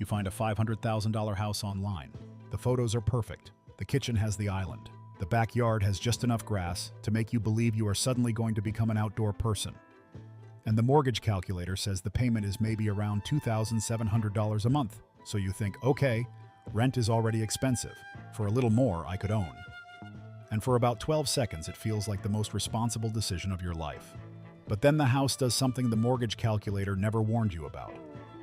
You find a $500,000 house online. The photos are perfect. The kitchen has the island. The backyard has just enough grass to make you believe you are suddenly going to become an outdoor person. And the mortgage calculator says the payment is maybe around $2,700 a month. So you think, okay, rent is already expensive. For a little more, I could own. And for about 12 seconds, it feels like the most responsible decision of your life. But then the house does something the mortgage calculator never warned you about.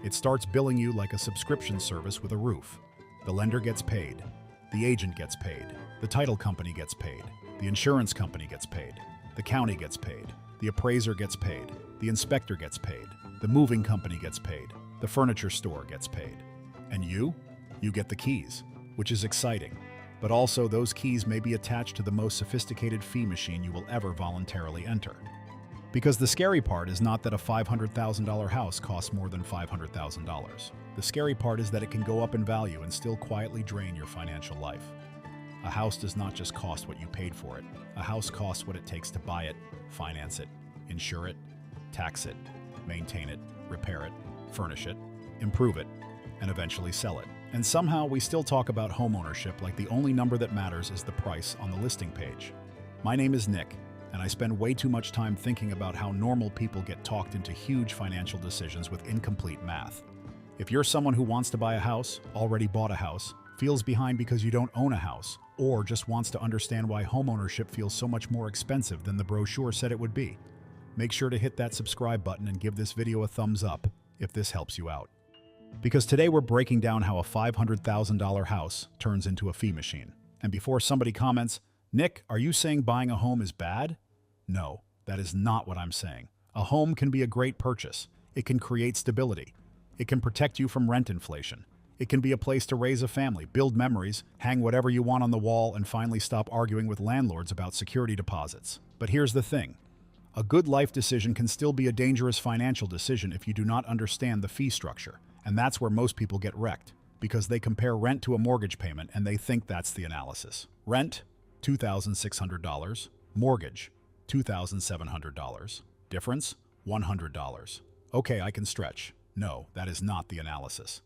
It starts billing you like a subscription service with a roof. The lender gets paid. The agent gets paid. The title company gets paid. The insurance company gets paid. The county gets paid. The appraiser gets paid. The inspector gets paid. The moving company gets paid. The furniture store gets paid. And you? You get the keys, which is exciting. But also, those keys may be attached to the most sophisticated fee machine you will ever voluntarily enter. Because the scary part is not that a $500,000 house costs more than $500,000. The scary part is that it can go up in value and still quietly drain your financial life. A house does not just cost what you paid for it. A house costs what it takes to buy it, finance it, insure it, tax it, maintain it, repair it, furnish it, improve it, and eventually sell it. And somehow we still talk about homeownership like the only number that matters is the price on the listing page. My name is Nick, and I spend way too much time thinking about how normal people get talked into huge financial decisions with incomplete math. If you're someone who wants to buy a house, already bought a house, feels behind because you don't own a house, or just wants to understand why homeownership feels so much more expensive than the brochure said it would be, make sure to hit that subscribe button and give this video a thumbs up if this helps you out. Because today we're breaking down how a $500,000 house turns into a fee machine. And before somebody comments, Nick, are you saying buying a home is bad? No, that is not what I'm saying. A home can be a great purchase. It can create stability. It can protect you from rent inflation. It can be a place to raise a family, build memories, hang whatever you want on the wall, and finally stop arguing with landlords about security deposits. But here's the thing. A good life decision can still be a dangerous financial decision if you do not understand the fee structure. And that's where most people get wrecked, because they compare rent to a mortgage payment and they think that's the analysis. Rent, $2,600. Mortgage, $2,700. Difference, $100. Okay, I can stretch. No, that is not the analysis.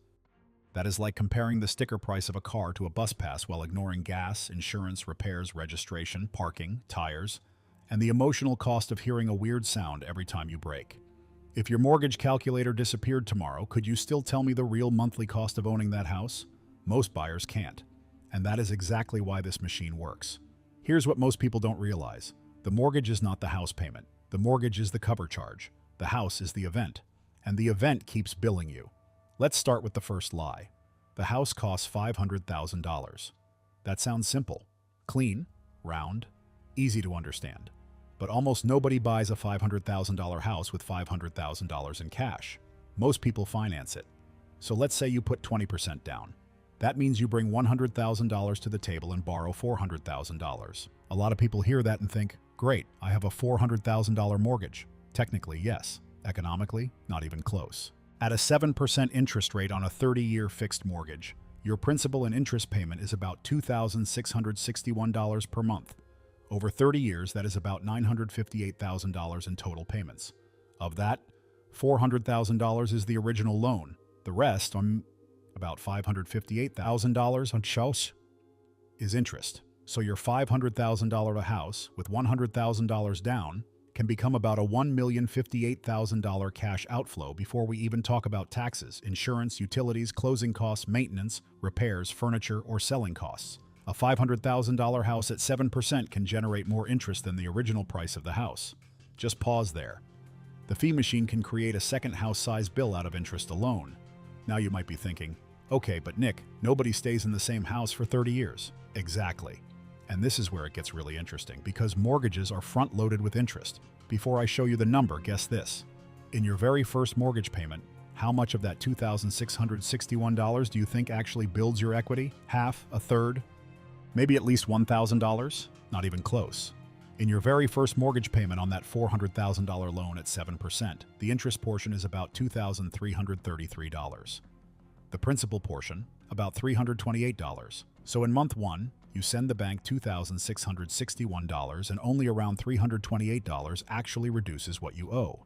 That is like comparing the sticker price of a car to a bus pass while ignoring gas, insurance, repairs, registration, parking, tires, and the emotional cost of hearing a weird sound every time you brake. If your mortgage calculator disappeared tomorrow, could you still tell me the real monthly cost of owning that house? Most buyers can't. And that is exactly why this machine works. Here's what most people don't realize. The mortgage is not the house payment. The mortgage is the cover charge. The house is the event. And the event keeps billing you. Let's start with the first lie. The house costs $500,000. That sounds simple. Clean, round, easy to understand. But almost nobody buys a $500,000 house with $500,000 in cash. Most people finance it. So let's say you put 20% down. That means you bring $100,000 to the table and borrow $400,000. A lot of people hear that and think, great, I have a $400,000 mortgage. Technically, yes. Economically, not even close. At a 7% interest rate on a 30-year fixed mortgage, your principal and interest payment is about $2,661 per month. Over 30 years, that is about $958,000 in total payments. Of that, $400,000 is the original loan. The rest, about $558,000 on house, is interest. So your $500,000 house with $100,000 down can become about a $1,058,000 cash outflow before we even talk about taxes, insurance, utilities, closing costs, maintenance, repairs, furniture, or selling costs. A $500,000 house at 7% can generate more interest than the original price of the house. Just pause there. The fee machine can create a second house-size bill out of interest alone. Now you might be thinking, okay, but Nick, nobody stays in the same house for 30 years. Exactly. And this is where it gets really interesting, because mortgages are front-loaded with interest. Before I show you the number, guess this. In your very first mortgage payment, how much of that $2,661 do you think actually builds your equity? Half? A third? Maybe at least $1,000? Not even close. In your very first mortgage payment on that $400,000 loan at 7%, the interest portion is about $2,333. The principal portion, about $328. So in month one, you send the bank $2,661 and only around $328 actually reduces what you owe.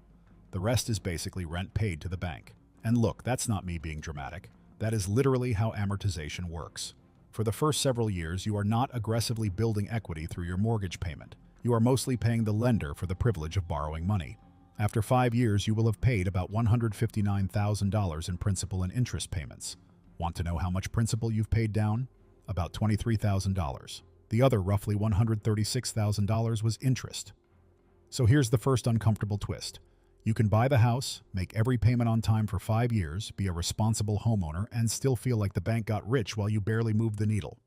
The rest is basically rent paid to the bank. And look, that's not me being dramatic. That is literally how amortization works. For the first several years, you are not aggressively building equity through your mortgage payment. You are mostly paying the lender for the privilege of borrowing money. After 5 years, you will have paid about $159,000 in principal and interest payments. Want to know how much principal you've paid down? About $23,000. The other roughly $136,000 was interest. So here's the first uncomfortable twist. You can buy the house, make every payment on time for 5 years, be a responsible homeowner, and still feel like the bank got rich while you barely moved the needle.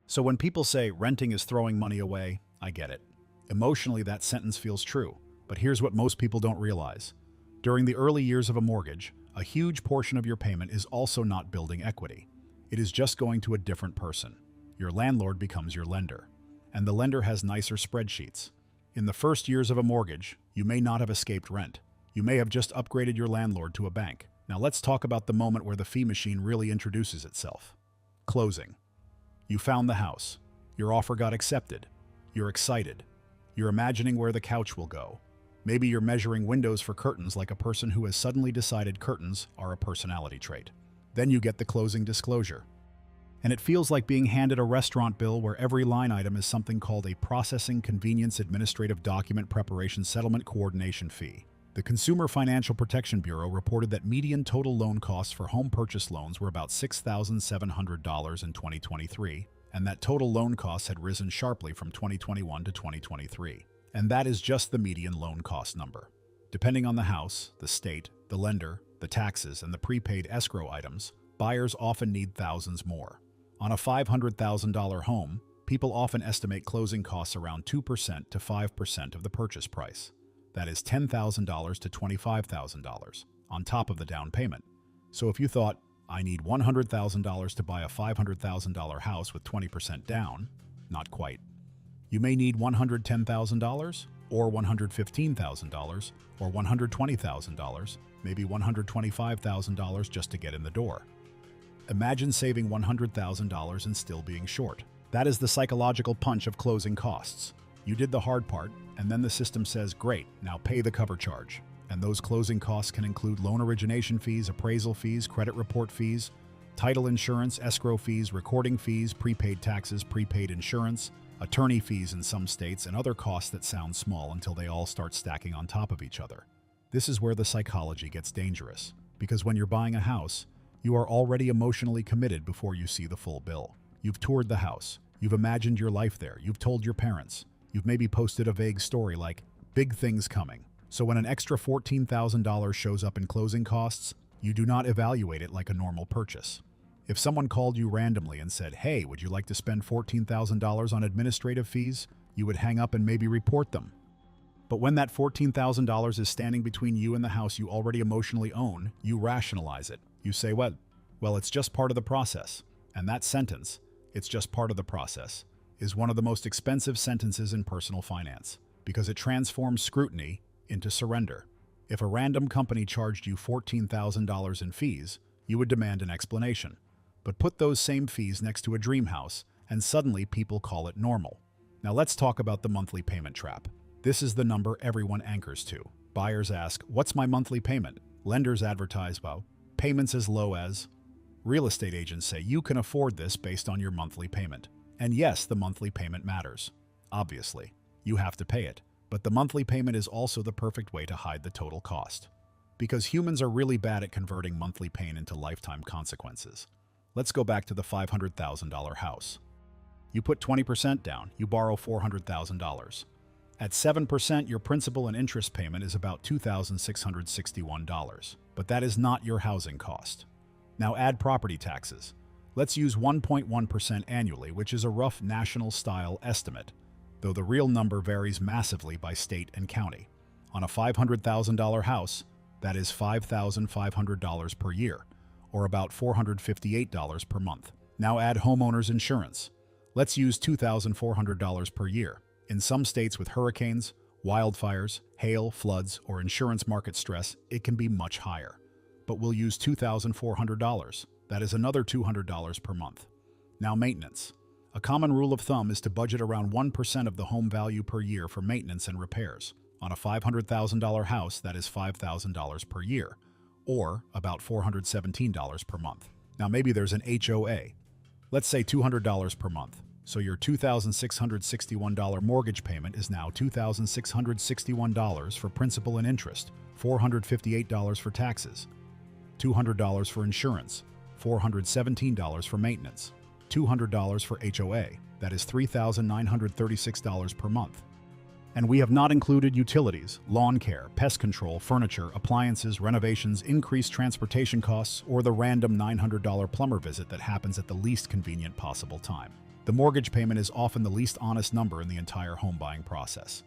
So when people say renting is throwing money away, I get it. Emotionally, that sentence feels true. But here's what most people don't realize. During the early years of a mortgage, a huge portion of your payment is also not building equity. It is just going to a different person. Your landlord becomes your lender. And the lender has nicer spreadsheets. In the first years of a mortgage, you may not have escaped rent. You may have just upgraded your landlord to a bank. Now let's talk about the moment where the fee machine really introduces itself. Closing. You found the house. Your offer got accepted. You're excited. You're imagining where the couch will go. Maybe you're measuring windows for curtains like a person who has suddenly decided curtains are a personality trait. Then you get the closing disclosure. And it feels like being handed a restaurant bill where every line item is something called a Processing Convenience Administrative Document Preparation Settlement Coordination Fee. The Consumer Financial Protection Bureau reported that median total loan costs for home purchase loans were about $6,700 in 2023, and that total loan costs had risen sharply from 2021 to 2023. And that is just the median loan cost number. Depending on the house, the state, the lender, the taxes, and the prepaid escrow items, buyers often need thousands more. On a $500,000 home, people often estimate closing costs around 2% to 5% of the purchase price. That is $10,000 to $25,000 on top of the down payment. So if you thought, I need $100,000 to buy a $500,000 house with 20% down, not quite. You may need $110,000 or $115,000 or $120,000, maybe $125,000 just to get in the door. Imagine saving $100,000 and still being short. That is the psychological punch of closing costs. You did the hard part, and then the system says, great, now pay the cover charge. And those closing costs can include loan origination fees, appraisal fees, credit report fees, title insurance, escrow fees, recording fees, prepaid taxes, prepaid insurance, attorney fees in some states, and other costs that sound small until they all start stacking on top of each other. This is where the psychology gets dangerous, because when you're buying a house, you are already emotionally committed before you see the full bill. You've toured the house, you've imagined your life there, you've told your parents, you've maybe posted a vague story like, big things coming. So when an extra $14,000 shows up in closing costs, you do not evaluate it like a normal purchase. If someone called you randomly and said, hey, would you like to spend $14,000 on administrative fees? You would hang up and maybe report them. But when that $14,000 is standing between you and the house you already emotionally own, you rationalize it. You say, well, it's just part of the process. And that sentence, it's just part of the process, is one of the most expensive sentences in personal finance because it transforms scrutiny into surrender. If a random company charged you $14,000 in fees, you would demand an explanation. But put those same fees next to a dream house, and suddenly people call it normal. Now let's talk about the monthly payment trap. This is the number everyone anchors to. Buyers ask, what's my monthly payment? Lenders advertise, well, payments as low as. Real estate agents say you can afford this based on your monthly payment. And yes, the monthly payment matters. Obviously, you have to pay it. But the monthly payment is also the perfect way to hide the total cost. Because humans are really bad at converting monthly pain into lifetime consequences. Let's go back to the $500,000 house. You put 20% down, you borrow $400,000. At 7%, your principal and interest payment is about $2,661. But that is not your housing cost. Now add property taxes. Let's use 1.1% annually, which is a rough national-style estimate, though the real number varies massively by state and county. On a $500,000 house, that is $5,500 per year, or about $458 per month. Now add homeowners insurance. Let's use $2,400 per year. In some states with hurricanes, wildfires, hail, floods, or insurance market stress, it can be much higher. But we'll use $2,400. That is another $200 per month. Now maintenance. A common rule of thumb is to budget around 1% of the home value per year for maintenance and repairs. On a $500,000 house, that is $5,000 per year, or about $417 per month. Now maybe there's an HOA. Let's say $200 per month. So your $2,661 mortgage payment is now $2,661 for principal and interest, $458 for taxes, $200 for insurance, $417 for maintenance, $200 for HOA. That is $3,936 per month. And we have not included utilities, lawn care, pest control, furniture, appliances, renovations, increased transportation costs, or the random $900 plumber visit that happens at the least convenient possible time. The mortgage payment is often the least honest number in the entire home buying process.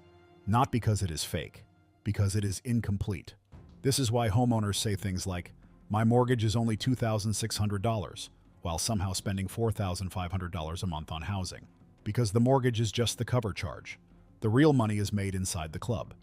Not because it is fake, because it is incomplete. This is why homeowners say things like, "My mortgage is only $2,600, while somehow spending $4,500 a month on housing. Because the mortgage is just the cover charge. The real money is made inside the club.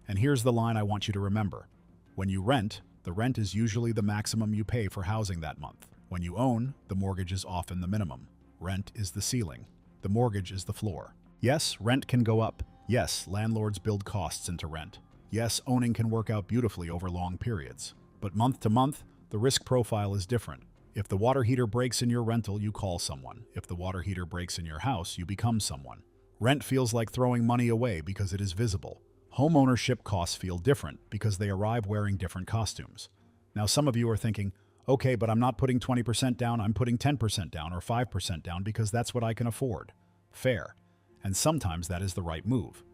And here's the line I want you to remember. When you rent, the rent is usually the maximum you pay for housing that month. When you own, the mortgage is often the minimum. Rent is the ceiling. The mortgage is the floor. Yes, rent can go up. Yes, landlords build costs into rent. Yes, owning can work out beautifully over long periods. But month to month, the risk profile is different. If the water heater breaks in your rental, you call someone. If the water heater breaks in your house, you become someone. Rent feels like throwing money away because it is visible. Homeownership costs feel different because they arrive wearing different costumes. Now some of you are thinking, okay, but I'm not putting 20% down, I'm putting 10% down or 5% down because that's what I can afford. Fair. And sometimes that is the right move.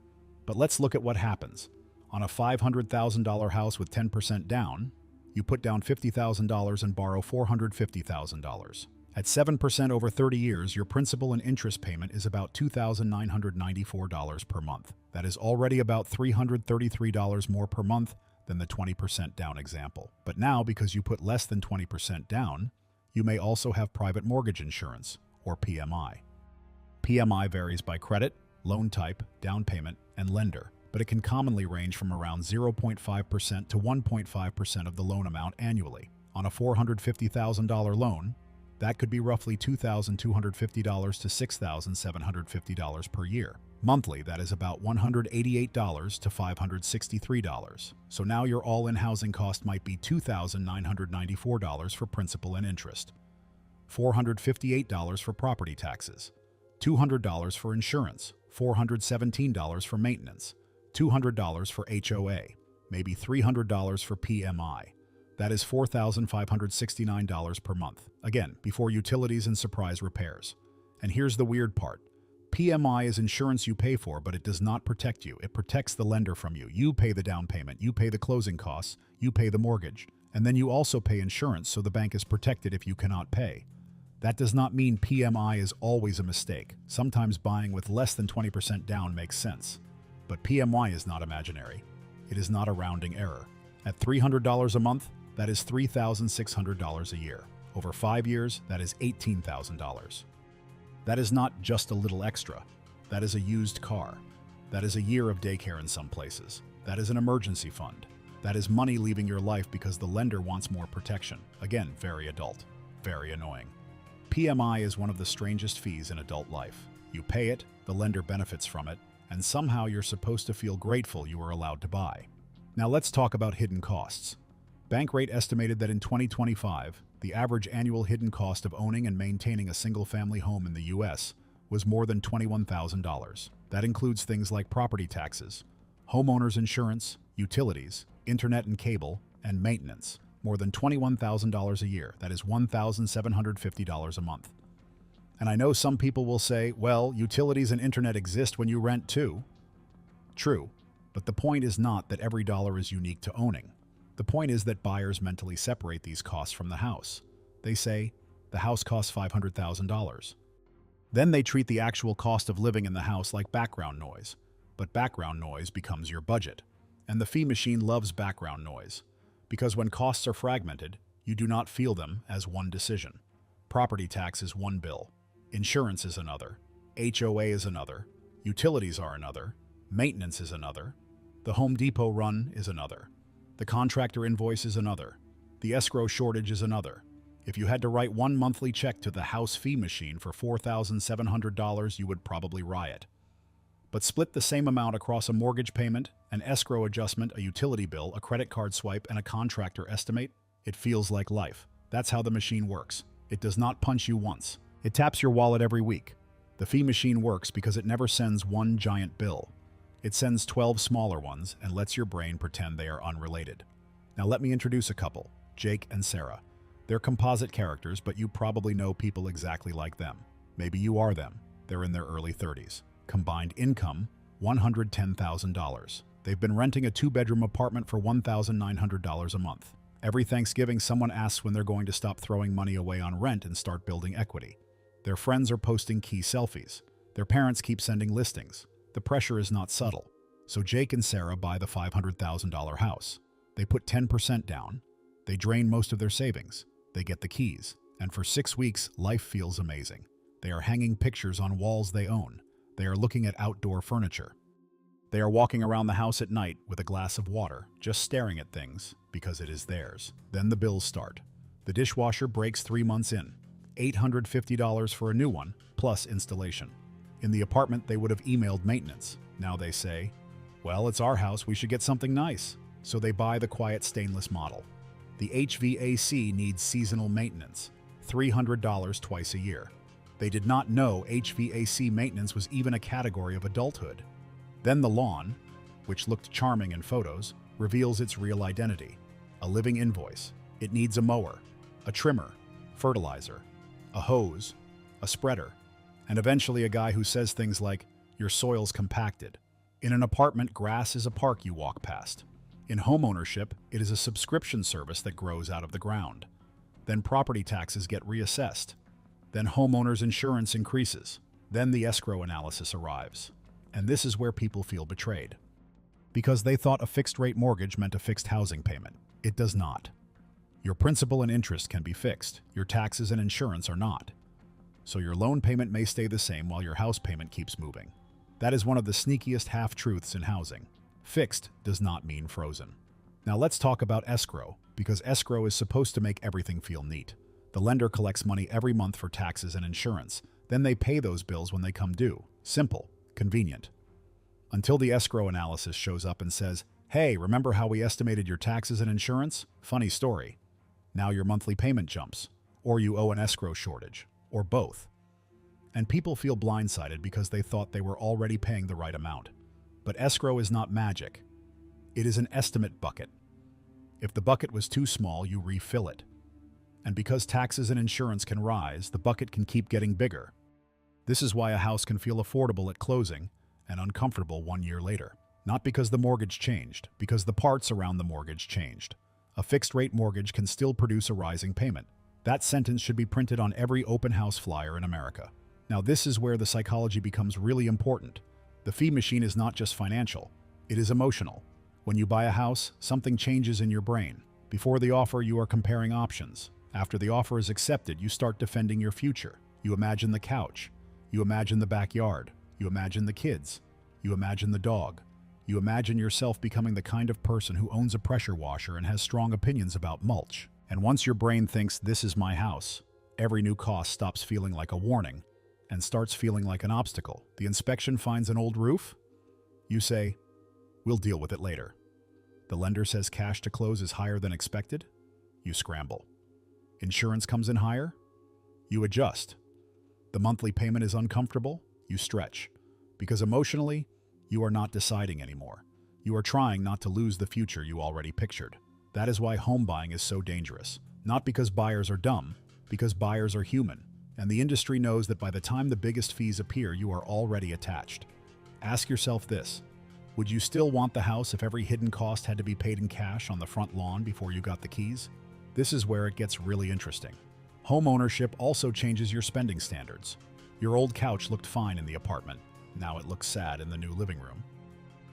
But let's look at what happens. On a $500,000 house with 10% down, you put down $50,000 and borrow $450,000. At 7% over 30 years, your principal and interest payment is about $2,994 per month. That is already about $333 more per month than the 20% down example. But now, because you put less than 20% down, you may also have private mortgage insurance, or PMI. PMI varies by credit, loan type, down payment, and lender, but it can commonly range from around 0.5% to 1.5% of the loan amount annually. On a $450,000 loan, that could be roughly $2,250 to $6,750 per year. Monthly, that is about $188 to $563. So now your all-in housing cost might be $2,994 for principal and interest, $458 for property taxes, $200 for insurance, $417 for maintenance, $200 for HOA, maybe $300 for PMI. That is $4,569 per month. Again, before utilities and surprise repairs. And here's the weird part. PMI is insurance you pay for, but it does not protect you. It protects the lender from you. You pay the down payment, you pay the closing costs, you pay the mortgage, and then you also pay insurance so the bank is protected if you cannot pay. That does not mean PMI is always a mistake. Sometimes buying with less than 20% down makes sense. But PMI is not imaginary. It is not a rounding error. At $300 a month, that is $3,600 a year. Over 5 years, that is $18,000. That is not just a little extra. That is a used car. That is a year of daycare in some places. That is an emergency fund. That is money leaving your life because the lender wants more protection. Again, very adult, very annoying. PMI is one of the strangest fees in adult life. You pay it, the lender benefits from it, and somehow you're supposed to feel grateful you were allowed to buy. Now let's talk about hidden costs. Bankrate estimated that in 2025, the average annual hidden cost of owning and maintaining a single-family home in the U.S. was more than $21,000. That includes things like property taxes, homeowners insurance, utilities, internet and cable, and maintenance. More than $21,000 a year. That is $1,750 a month. And I know some people will say, well, utilities and internet exist when you rent too. True, but the point is not that every dollar is unique to owning. The point is that buyers mentally separate these costs from the house. They say, the house costs $500,000. Then they treat the actual cost of living in the house like background noise. But background noise becomes your budget. And the fee machine loves background noise. Because when costs are fragmented, you do not feel them as one decision. Property tax is one bill. Insurance is another. HOA is another. Utilities are another. Maintenance is another. The Home Depot run is another. The contractor invoice is another. The escrow shortage is another. If you had to write one monthly check to the house fee machine for $4,700, you would probably riot. But split the same amount across a mortgage payment, an escrow adjustment, a utility bill, a credit card swipe, and a contractor estimate, it feels like life. That's how the machine works. It does not punch you once. It taps your wallet every week. The fee machine works because it never sends one giant bill. It sends 12 smaller ones and lets your brain pretend they are unrelated. Now let me introduce a couple, Jake and Sarah. They're composite characters, but you probably know people exactly like them. Maybe you are them. They're in their early 30s. Combined income, $110,000. They've been renting a 2-bedroom apartment for $1,900 a month. Every Thanksgiving, someone asks when they're going to stop throwing money away on rent and start building equity. Their friends are posting key selfies. Their parents keep sending listings. The pressure is not subtle. So Jake and Sarah buy the $500,000 house. They put 10% down. They drain most of their savings. They get the keys. And for 6 weeks, life feels amazing. They are hanging pictures on walls they own. They are looking at outdoor furniture. They are walking around the house at night with a glass of water, just staring at things because it is theirs. Then the bills start. The dishwasher breaks 3 months in. $850 for a new one, plus installation. In the apartment, they would have emailed maintenance. Now they say, well, it's our house, we should get something nice. So they buy the quiet stainless model. The HVAC needs seasonal maintenance, $300 twice a year. They did not know HVAC maintenance was even a category of adulthood. Then the lawn, which looked charming in photos, reveals its real identity. A living invoice. It needs a mower, a trimmer, fertilizer, a hose, a spreader, and eventually a guy who says things like, your soil's compacted. In an apartment, grass is a park you walk past. In homeownership, it is a subscription service that grows out of the ground. Then property taxes get reassessed. Then homeowners insurance increases. Then the escrow analysis arrives. And this is where people feel betrayed. Because they thought a fixed-rate mortgage meant a fixed housing payment. It does not. Your principal and interest can be fixed. Your taxes and insurance are not. So your loan payment may stay the same while your house payment keeps moving. That is one of the sneakiest half-truths in housing. Fixed does not mean frozen. Now let's talk about escrow, because escrow is supposed to make everything feel neat. The lender collects money every month for taxes and insurance. Then they pay those bills when they come due. Simple, convenient. Until the escrow analysis shows up and says, hey, remember how we estimated your taxes and insurance? Funny story. Now your monthly payment jumps, or you owe an escrow shortage, or both. And people feel blindsided because they thought they were already paying the right amount. But escrow is not magic. It is an estimate bucket. If the bucket was too small, you refill it. And because taxes and insurance can rise, the bucket can keep getting bigger. This is why a house can feel affordable at closing and uncomfortable 1 year later. Not because the mortgage changed, because the parts around the mortgage changed. A fixed-rate mortgage can still produce a rising payment. That sentence should be printed on every open house flyer in America. Now this is where the psychology becomes really important. The fee machine is not just financial, it is emotional. When you buy a house, something changes in your brain. Before the offer, you are comparing options. After the offer is accepted, you start defending your future. You imagine the couch. You imagine the backyard. You imagine the kids. You imagine the dog. You imagine yourself becoming the kind of person who owns a pressure washer and has strong opinions about mulch. And once your brain thinks, this is my house, every new cost stops feeling like a warning and starts feeling like an obstacle. The inspection finds an old roof. You say, we'll deal with it later. The lender says cash to close is higher than expected. You scramble. Insurance comes in higher. You adjust. The monthly payment is uncomfortable. You stretch. Because emotionally, you are not deciding anymore. You are trying not to lose the future you already pictured. That is why home buying is so dangerous. Not because buyers are dumb, because buyers are human. And the industry knows that by the time the biggest fees appear, you are already attached. Ask yourself this. Would you still want the house if every hidden cost had to be paid in cash on the front lawn before you got the keys? This is where it gets really interesting. Home ownership also changes your spending standards. Your old couch looked fine in the apartment. Now it looks sad in the new living room.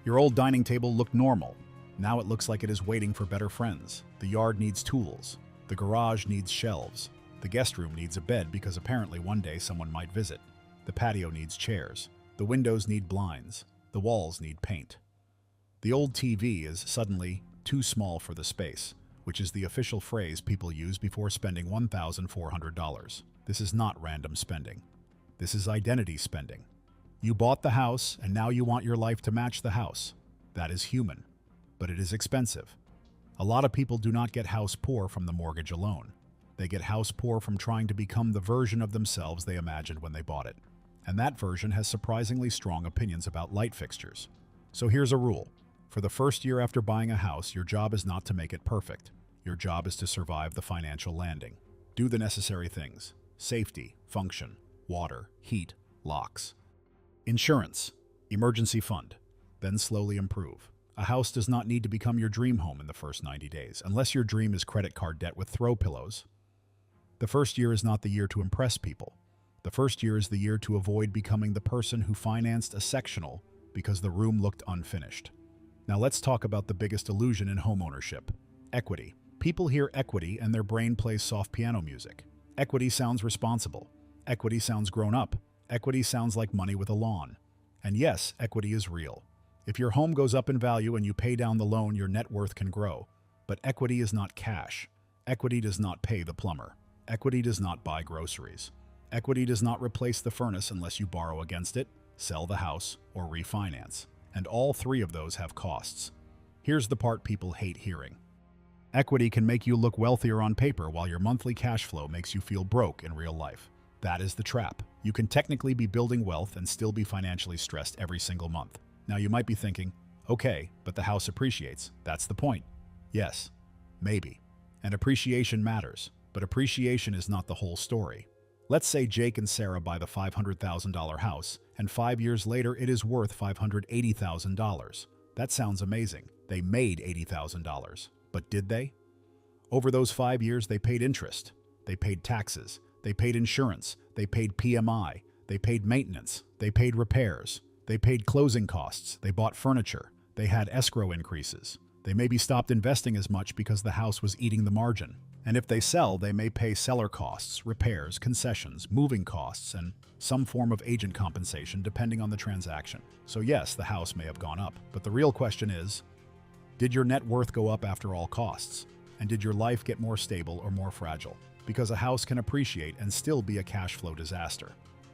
Your old dining table looked normal. Now it looks like it is waiting for better friends. The yard needs tools. The garage needs shelves. The guest room needs a bed because apparently one day someone might visit. The patio needs chairs. The windows need blinds. The walls need paint. The old TV is suddenly too small for the space, which is the official phrase people use before spending $1,400. This is not random spending. This is identity spending. You bought the house and now you want your life to match the house. That is human, but it is expensive. A lot of people do not get house poor from the mortgage alone. They get house poor from trying to become the version of themselves they imagined when they bought it. And that version has surprisingly strong opinions about light fixtures. So here's a rule. For the first year after buying a house, your job is not to make it perfect. Your job is to survive the financial landing. Do the necessary things: safety, function, water, heat, locks. Insurance, emergency fund, then slowly improve. A house does not need to become your dream home in the first 90 days, unless your dream is credit card debt with throw pillows. The first year is not the year to impress people. The first year is the year to avoid becoming the person who financed a sectional because the room looked unfinished. Now let's talk about the biggest illusion in homeownership: equity. People hear equity and their brain plays soft piano music. Equity sounds responsible. Equity sounds grown up. Equity sounds like money with a lawn. And yes, equity is real. If your home goes up in value and you pay down the loan, your net worth can grow. But equity is not cash. Equity does not pay the plumber. Equity does not buy groceries. Equity does not replace the furnace unless you borrow against it, sell the house, or refinance. And all three of those have costs. Here's the part people hate hearing. Equity can make you look wealthier on paper while your monthly cash flow makes you feel broke in real life. That is the trap. You can technically be building wealth and still be financially stressed every single month. Now you might be thinking, okay, but the house appreciates. That's the point. Yes, maybe. And appreciation matters, but appreciation is not the whole story. Let's say Jake and Sarah buy the $500,000 house, and 5 years later it is worth $580,000. That sounds amazing. They made $80,000. But did they? Over those 5 years, they paid interest. They paid taxes. They paid insurance. They paid PMI. They paid maintenance. They paid repairs. They paid closing costs. They bought furniture. They had escrow increases. They maybe stopped investing as much because the house was eating the margin. And if they sell, they may pay seller costs, repairs, concessions, moving costs, and some form of agent compensation depending on the transaction. So yes, the house may have gone up. But the real question is, did your net worth go up after all costs? And did your life get more stable or more fragile? Because a house can appreciate and still be a cash flow disaster.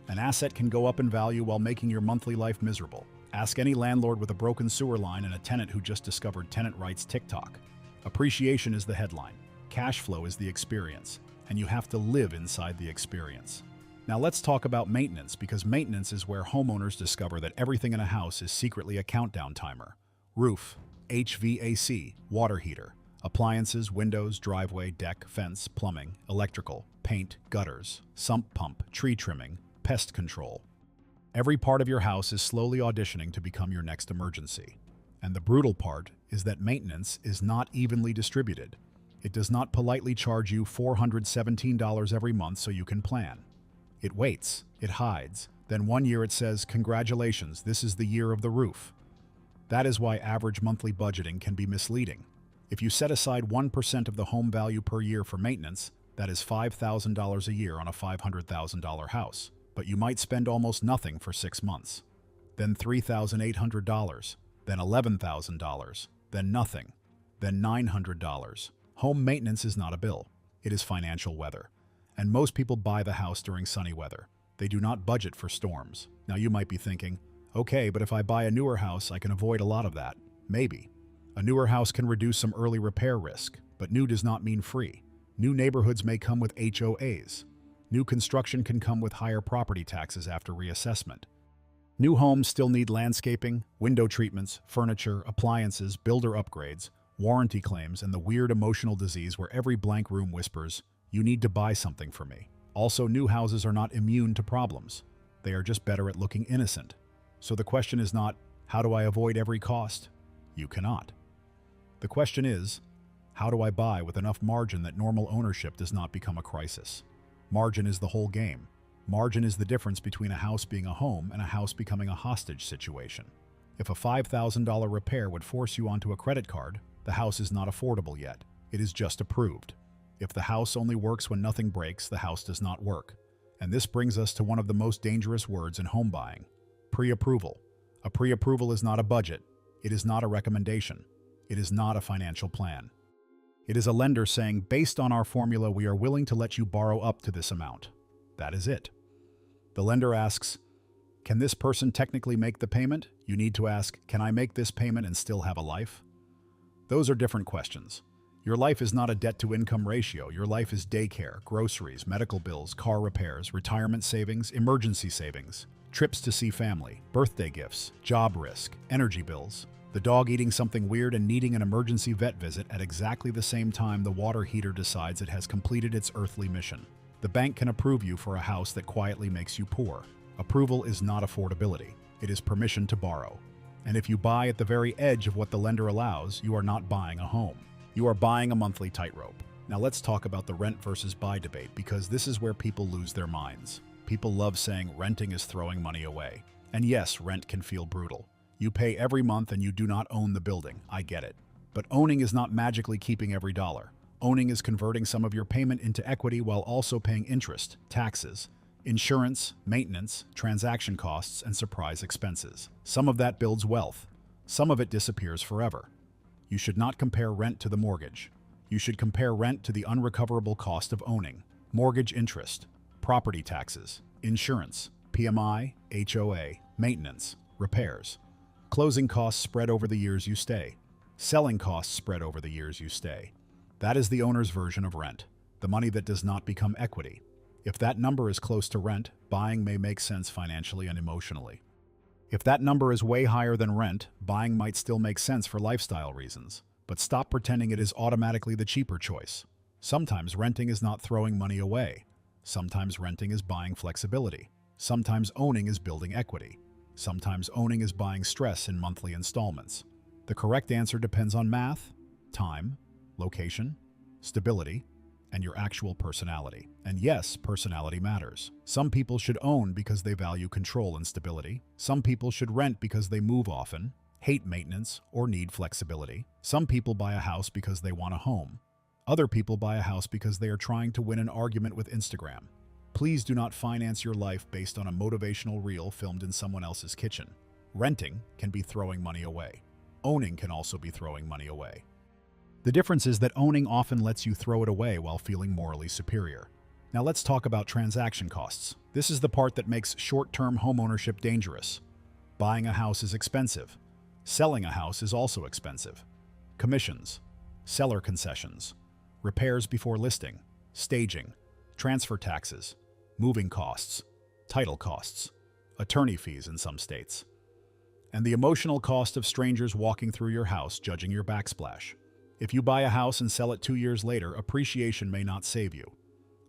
An asset can go up in value while making your monthly life miserable. Ask any landlord with a broken sewer line and a tenant who just discovered tenant rights TikTok. Appreciation is the headline. Cash flow is the experience, and you have to live inside the experience. Now let's talk about maintenance, because maintenance is where homeowners discover that everything in a house is secretly a countdown timer. Roof, HVAC, water heater, appliances, windows, driveway, deck, fence, plumbing, electrical, paint, gutters, sump pump, tree trimming, pest control. Every part of your house is slowly auditioning to become your next emergency. And the brutal part is that maintenance is not evenly distributed. It does not politely charge you $417 every month so you can plan. It waits, it hides, then one year it says, "Congratulations, this is the year of the roof." That is why average monthly budgeting can be misleading. If you set aside 1% of the home value per year for maintenance, that is $5,000 a year on a $500,000 house. But you might spend almost nothing for 6 months. Then $3,800, then $11,000, then nothing, then $900. Home maintenance is not a bill. It is financial weather. And most people buy the house during sunny weather. They do not budget for storms. Now you might be thinking, okay, but if I buy a newer house, I can avoid a lot of that. Maybe. A newer house can reduce some early repair risk, but new does not mean free. New neighborhoods may come with HOAs. New construction can come with higher property taxes after reassessment. New homes still need landscaping, window treatments, furniture, appliances, builder upgrades, warranty claims, and the weird emotional disease where every blank room whispers, "You need to buy something for me." Also, new houses are not immune to problems. They are just better at looking innocent. So the question is not, how do I avoid every cost? You cannot. The question is, how do I buy with enough margin that normal ownership does not become a crisis? Margin is the whole game. Margin is the difference between a house being a home and a house becoming a hostage situation. If a $5,000 repair would force you onto a credit card, the house is not affordable yet. It is just approved. If the house only works when nothing breaks, the house does not work. And this brings us to one of the most dangerous words in home buying: pre-approval. A pre-approval is not a budget. It is not a recommendation. It is not a financial plan. It is a lender saying, based on our formula, we are willing to let you borrow up to this amount. That is it. The lender asks, can this person technically make the payment? You need to ask, can I make this payment and still have a life? Those are different questions. Your life is not a debt-to-income ratio. Your life is daycare, groceries, medical bills, car repairs, retirement savings, emergency savings, trips to see family, birthday gifts, job risk, energy bills, the dog eating something weird and needing an emergency vet visit at exactly the same time the water heater decides it has completed its earthly mission. The bank can approve you for a house that quietly makes you poor. Approval is not affordability. It is permission to borrow. And if you buy at the very edge of what the lender allows, you are not buying a home. You are buying a monthly tightrope. Now let's talk about the rent versus buy debate, because this is where people lose their minds. People love saying renting is throwing money away. And yes, rent can feel brutal. You pay every month and you do not own the building. I get it. But owning is not magically keeping every dollar. Owning is converting some of your payment into equity while also paying interest, taxes, insurance, maintenance, transaction costs, and surprise expenses. Some of that builds wealth. Some of it disappears forever. You should not compare rent to the mortgage. You should compare rent to the unrecoverable cost of owning. Mortgage interest, property taxes, insurance, PMI, HOA, maintenance, repairs. Closing costs spread over the years you stay. Selling costs spread over the years you stay. That is the owner's version of rent, the money that does not become equity. If that number is close to rent, buying may make sense financially and emotionally. If that number is way higher than rent, buying might still make sense for lifestyle reasons. But stop pretending it is automatically the cheaper choice. Sometimes renting is not throwing money away. Sometimes renting is buying flexibility. Sometimes owning is building equity. Sometimes owning is buying stress in monthly installments. The correct answer depends on math, time, location, stability, and your actual personality. And yes, personality matters. Some people should own because they value control and stability. Some people should rent because they move often, hate maintenance, or need flexibility. Some people buy a house because they want a home. Other people buy a house because they are trying to win an argument with Instagram. Please do not finance your life based on a motivational reel filmed in someone else's kitchen. Renting can be throwing money away. Owning can also be throwing money away. The difference is that owning often lets you throw it away while feeling morally superior. Now let's talk about transaction costs. This is the part that makes short-term homeownership dangerous. Buying a house is expensive. Selling a house is also expensive. Commissions, seller concessions, repairs before listing, staging, transfer taxes, moving costs, title costs, attorney fees in some states, and the emotional cost of strangers walking through your house judging your backsplash. If you buy a house and sell it 2 years later, appreciation may not save you.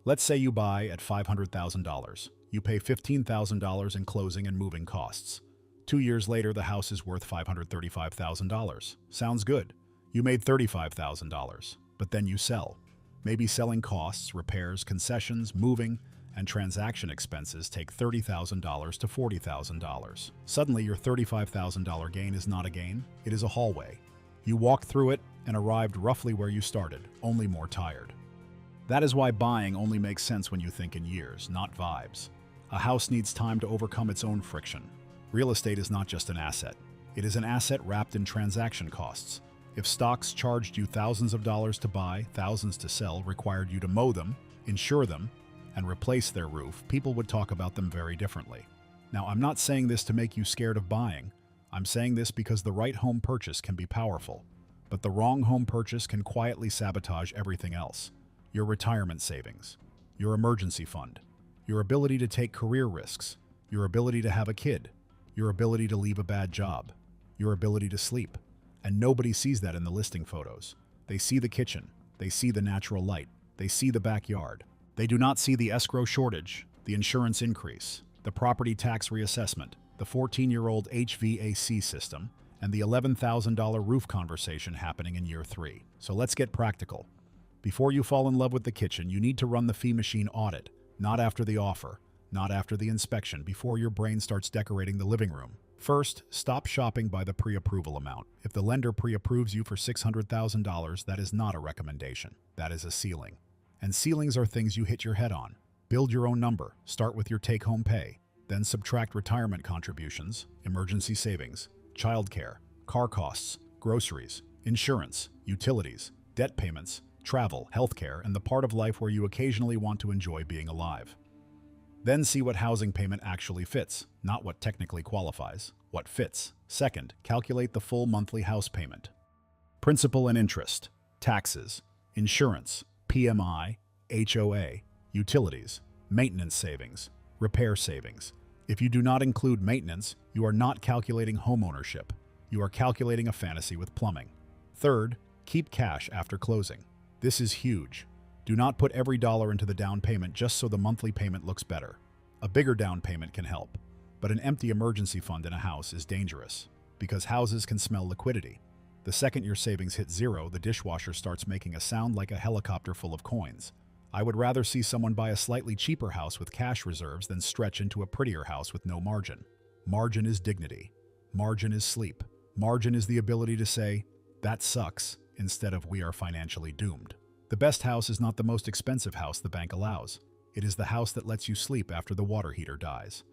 Let's say you buy at $500,000. You pay $15,000 in closing and moving costs. 2 years later, the house is worth $535,000. Sounds good. You made $35,000, but then you sell. Maybe selling costs, repairs, concessions, moving, and transaction expenses take $30,000 to $40,000. Suddenly, your $35,000 gain is not a gain, it is a hallway. You walked through it and arrived roughly where you started, only more tired. That is why buying only makes sense when you think in years, not vibes. A house needs time to overcome its own friction. Real estate is not just an asset. It is an asset wrapped in transaction costs. If stocks charged you thousands of dollars to buy, thousands to sell, required you to mow them, insure them, and replace their roof, people would talk about them very differently. Now, I'm not saying this to make you scared of buying. I'm saying this because the right home purchase can be powerful, but the wrong home purchase can quietly sabotage everything else. Your retirement savings, your emergency fund, your ability to take career risks, your ability to have a kid, your ability to leave a bad job, your ability to sleep. And nobody sees that in the listing photos. They see the kitchen, they see the natural light, they see the backyard. They do not see the escrow shortage, the insurance increase, the property tax reassessment, the 14-year-old HVAC system, and the $11,000 roof conversation happening in year 3. So let's get practical. Before you fall in love with the kitchen, you need to run the fee machine audit, not after the offer, not after the inspection, before your brain starts decorating the living room. First, stop shopping by the pre-approval amount. If the lender pre-approves you for $600,000, that is not a recommendation. That is a ceiling. And ceilings are things you hit your head on. Build your own number. Start with your take-home pay. Then subtract retirement contributions, emergency savings, childcare, car costs, groceries, insurance, utilities, debt payments, travel, healthcare, and the part of life where you occasionally want to enjoy being alive. Then see what housing payment actually fits, not what technically qualifies, what fits. Second, calculate the full monthly house payment. Principal and interest, taxes, Insurance, PMI, HOA, utilities, maintenance savings, repair savings. If you do not include maintenance, you are not calculating homeownership. You are calculating a fantasy with plumbing. Third, keep cash after closing. This is huge. Do not put every dollar into the down payment just so the monthly payment looks better. A bigger down payment can help, but an empty emergency fund in a house is dangerous because houses can smell liquidity. The second your savings hit zero, the dishwasher starts making a sound like a helicopter full of coins. I would rather see someone buy a slightly cheaper house with cash reserves than stretch into a prettier house with no margin. Margin is dignity. Margin is sleep. Margin is the ability to say, "That sucks," instead of "We are financially doomed." The best house is not the most expensive house the bank allows. It is the house that lets you sleep after the water heater dies.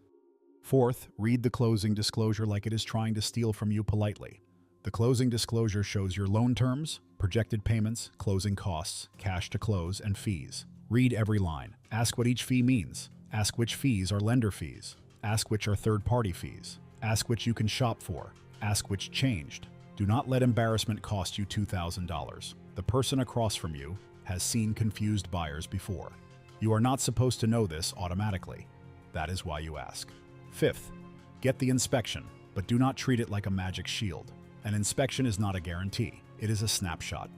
Fourth, read the closing disclosure like it is trying to steal from you politely. The closing disclosure shows your loan terms, projected payments, closing costs, cash to close, and fees. Read every line. Ask what each fee means. Ask which fees are lender fees. Ask which are third-party fees. Ask which you can shop for. Ask which changed. Do not let embarrassment cost you $2,000. The person across from you has seen confused buyers before. You are not supposed to know this automatically. That is why you ask. Fifth, get the inspection, but do not treat it like a magic shield. An inspection is not a guarantee. It is a snapshot.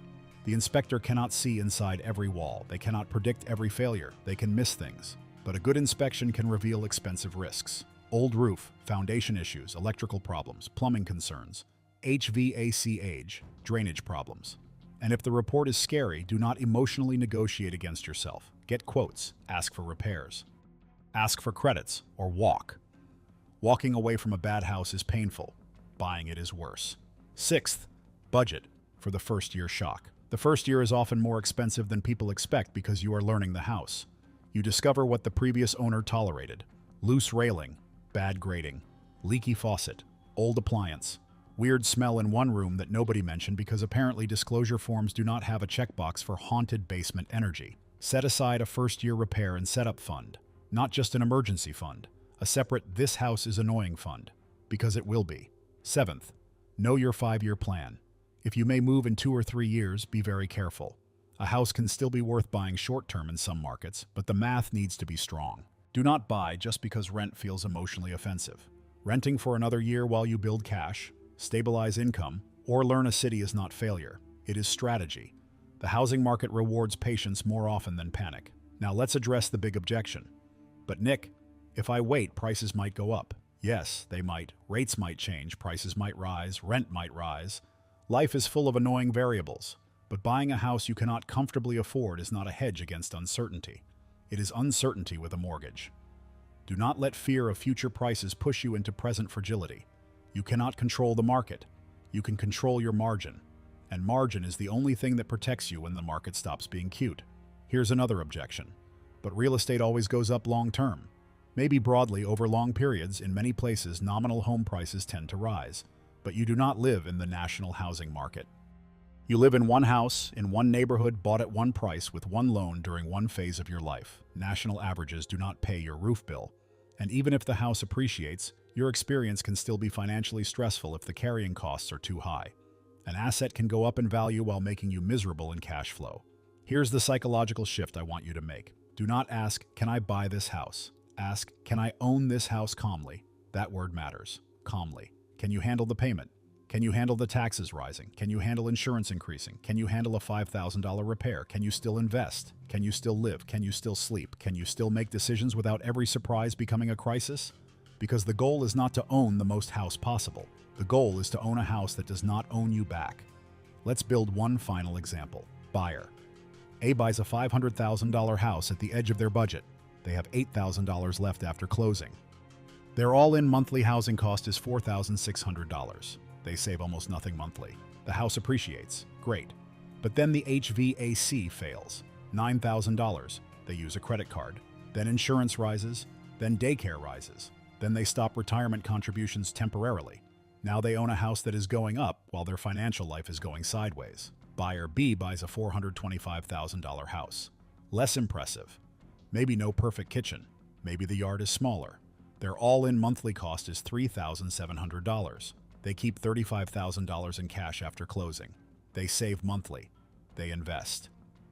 The inspector cannot see inside every wall. They cannot predict every failure. They can miss things. But a good inspection can reveal expensive risks. Old roof, foundation issues, electrical problems, plumbing concerns, HVAC age, drainage problems. And if the report is scary, do not emotionally negotiate against yourself. Get quotes. Ask for repairs. Ask for credits, or walk. Walking away from a bad house is painful. Buying it is worse. Sixth, budget for the first year shock. The first year is often more expensive than people expect because you are learning the house. You discover what the previous owner tolerated. Loose railing, bad grading, leaky faucet, old appliance, weird smell in one room that nobody mentioned because apparently disclosure forms do not have a checkbox for haunted basement energy. Set aside a first-year repair and setup fund, not just an emergency fund, a separate "this house is annoying" fund, because it will be. Seventh, know your 5-year plan. If you may move in 2 or 3 years, be very careful. A house can still be worth buying short-term in some markets, but the math needs to be strong. Do not buy just because rent feels emotionally offensive. Renting for another year while you build cash, stabilize income, or learn a city is not failure. It is strategy. The housing market rewards patience more often than panic. Now let's address the big objection. But Nick, if I wait, prices might go up. Yes, they might. Rates might change, prices might rise, rent might rise. Life is full of annoying variables, but buying a house you cannot comfortably afford is not a hedge against uncertainty. It is uncertainty with a mortgage. Do not let fear of future prices push you into present fragility. You cannot control the market. You can control your margin, and margin is the only thing that protects you when the market stops being cute. Here's another objection. But real estate always goes up long term. Maybe broadly over long periods, in many places nominal home prices tend to rise, but you do not live in the national housing market. You live in one house, in one neighborhood, bought at one price with one loan during one phase of your life. National averages do not pay your roof bill. And even if the house appreciates, your experience can still be financially stressful if the carrying costs are too high. An asset can go up in value while making you miserable in cash flow. Here's the psychological shift I want you to make. Do not ask, "Can I buy this house?" Ask, "Can I own this house calmly?" That word matters. Calmly. Can you handle the payment? Can you handle the taxes rising? Can you handle insurance increasing? Can you handle a $5,000 repair? Can you still invest? Can you still live? Can you still sleep? Can you still make decisions without every surprise becoming a crisis? Because the goal is not to own the most house possible. The goal is to own a house that does not own you back. Let's build one final example. Buyer. A buys a $500,000 house at the edge of their budget. They have $8,000 left after closing. Their all-in monthly housing cost is $4,600. They save almost nothing monthly. The house appreciates. Great. But then the HVAC fails. $9,000. They use a credit card. Then insurance rises. Then daycare rises. Then they stop retirement contributions temporarily. Now they own a house that is going up while their financial life is going sideways. Buyer B buys a $425,000 house. Less impressive. Maybe no perfect kitchen. Maybe the yard is smaller. Their all-in monthly cost is $3,700. They keep $35,000 in cash after closing. They save monthly. They invest.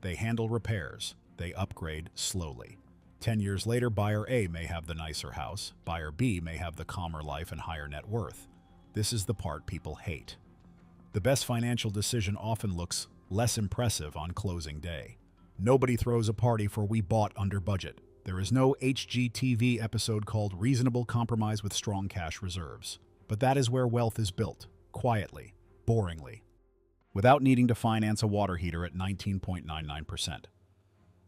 They handle repairs. They upgrade slowly. 10 years later, buyer A may have the nicer house. Buyer B may have the calmer life and higher net worth. This is the part people hate. The best financial decision often looks less impressive on closing day. Nobody throws a party for we bought under budget. There is no HGTV episode called Reasonable Compromise with Strong Cash Reserves. But that is where wealth is built, quietly, boringly, without needing to finance a water heater at 19.99%.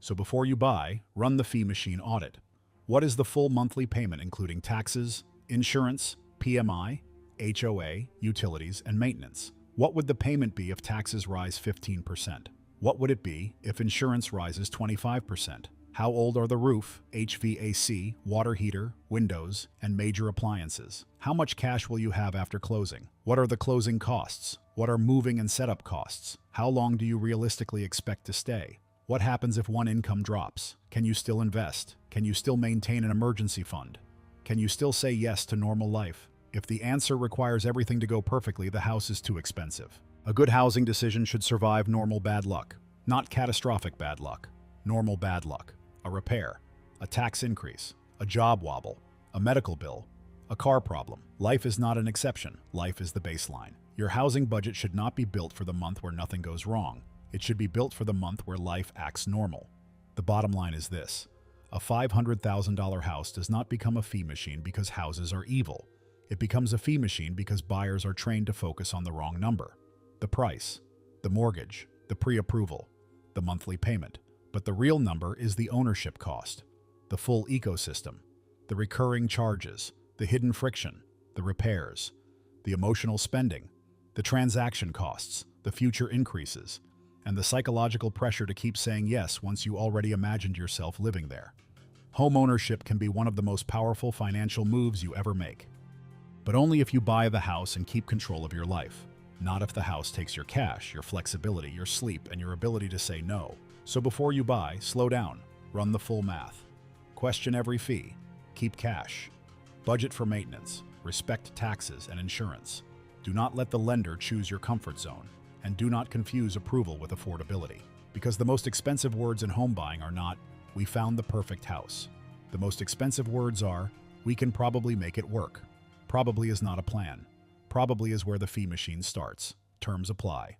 So before you buy, run the fee machine audit. What is the full monthly payment including taxes, insurance, PMI, HOA, utilities, and maintenance? What would the payment be if taxes rise 15%? What would it be if insurance rises 25%? How old are the roof, HVAC, water heater, windows, and major appliances? How much cash will you have after closing? What are the closing costs? What are moving and setup costs? How long do you realistically expect to stay? What happens if one income drops? Can you still invest? Can you still maintain an emergency fund? Can you still say yes to normal life? If the answer requires everything to go perfectly, the house is too expensive. A good housing decision should survive normal bad luck, not catastrophic bad luck. Normal bad luck. A repair, a tax increase, a job wobble, a medical bill, a car problem. Life is not an exception. Life is the baseline. Your housing budget should not be built for the month where nothing goes wrong. It should be built for the month where life acts normal. The bottom line is this: a $500,000 house does not become a fee machine because houses are evil. It becomes a fee machine because buyers are trained to focus on the wrong number. The price, the mortgage, the pre-approval, the monthly payment. But the real number is the ownership cost, the full ecosystem, the recurring charges, the hidden friction, the repairs, the emotional spending, the transaction costs, the future increases, and the psychological pressure to keep saying yes once you already imagined yourself living there. Homeownership can be one of the most powerful financial moves you ever make. But only if you buy the house and keep control of your life. Not if the house takes your cash, your flexibility, your sleep, and your ability to say no. So before you buy, slow down, run the full math. Question every fee, keep cash, budget for maintenance, respect taxes and insurance. Do not let the lender choose your comfort zone, and do not confuse approval with affordability. Because the most expensive words in home buying are not, "We found the perfect house." The most expensive words are, "We can probably make it work." Probably is not a plan. Probably is where the fee machine starts. Terms apply.